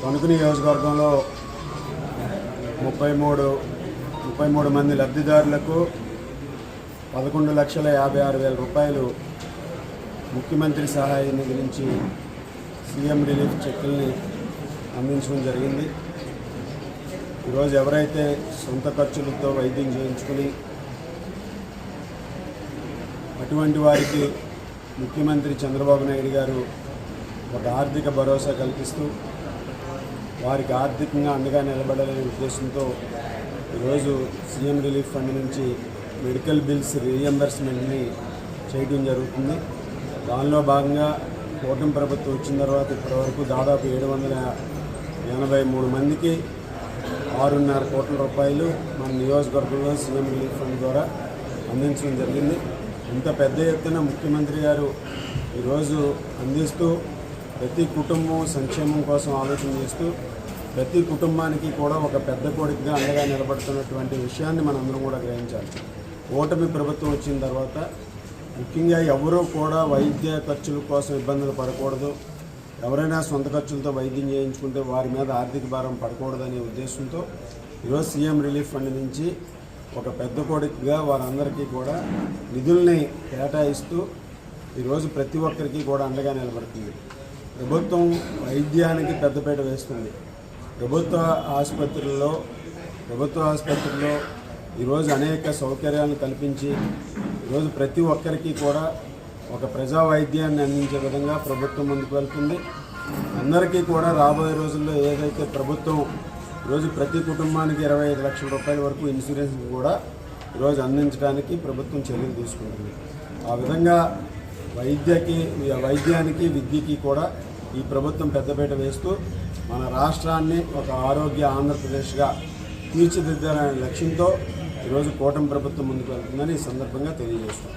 తణుకు నియోజకవర్గంలో 33 మంది లబ్ధిదారులకు 11,56,000 రూపాయలు ముఖ్యమంత్రి సహాయ నిధి నుంచి సీఎం రిలీఫ్ చెక్కుల్ని అందించడం జరిగింది. ఈరోజు ఎవరైతే సొంత ఖర్చులతో వైద్యం చేయించుకుని అటువంటి వారికి ముఖ్యమంత్రి చంద్రబాబు నాయుడు గారు ఒక ఆర్థిక భరోసా కల్పిస్తూ వారికి ఆర్థికంగా అండగా నిలబడాలనే ఉద్దేశంతో ఈరోజు సీఎం రిలీఫ్ ఫండ్ నుంచి మెడికల్ బిల్స్ రీఎంబర్స్మెంట్ని చేయడం జరుగుతుంది. దానిలో భాగంగా కూటమి ప్రభుత్వం వచ్చిన తర్వాత ఇప్పటివరకు దాదాపు 783 మందికి 6.5 కోట్ల రూపాయలు మన నియోజకవర్గంలో సీఎం రిలీఫ్ ఫండ్ ద్వారా అందించడం జరిగింది. ఇంత పెద్ద ఎత్తున ముఖ్యమంత్రి గారు ఈరోజు అందిస్తూ ప్రతి కుటుంబం సంక్షేమం కోసం ఆలోచన చేస్తూ ప్రతి కుటుంబానికి కూడా ఒక పెద్ద కొడుకుగా అండగా నిలబడుతున్నటువంటి విషయాన్ని మనందరం కూడా గ్రహించాలి. కూటమి ప్రభుత్వం వచ్చిన తర్వాత ముఖ్యంగా ఎవరూ కూడా వైద్య ఖర్చుల కోసం ఇబ్బందులు పడకూడదు, ఎవరైనా సొంత ఖర్చులతో వైద్యం చేయించుకుంటే వారి మీద ఆర్థిక భారం పడకూడదనే ఉద్దేశంతో ఈరోజు సీఎం రిలీఫ్ ఫండ్ నుంచి ఒక పెద్ద కొడుకుగా వారందరికీ కూడా నిధుల్ని కేటాయిస్తూ ఈరోజు ప్రతి ఒక్కరికి కూడా అండగా నిలబడుతుంది. ప్రభుత్వం వైద్యానికి పెద్దపీట వేస్తుంది. ప్రభుత్వ ఆసుపత్రుల్లో ఈరోజు అనేక సౌకర్యాలను కల్పించి ఈరోజు ప్రతి ఒక్కరికి కూడా ఒక ప్రజా వైద్యాన్ని అందించే విధంగా ప్రభుత్వం ముందుకు వెళ్తుంది. అందరికీ కూడా రాబోయే రోజుల్లో ఏదైతే ప్రభుత్వం ఈరోజు ప్రతి కుటుంబానికి 25 లక్షల రూపాయల వరకు ఇన్సూరెన్స్ కూడా ఈరోజు అందించడానికి ప్రభుత్వం చర్యలు తీసుకుంటుంది. ఆ విధంగా వైద్యానికి విద్యకి కూడా ఈ ప్రభుత్వం పెద్దపీట వేస్తూ మన రాష్ట్రాన్ని ఒక ఆరోగ్య ఆంధ్రప్రదేశ్గా తీర్చిదిద్దాలనే లక్ష్యంతో ఈరోజు కూటమి ప్రభుత్వం ముందుకు వెళ్తుందని ఈ సందర్భంగా తెలియజేస్తాం.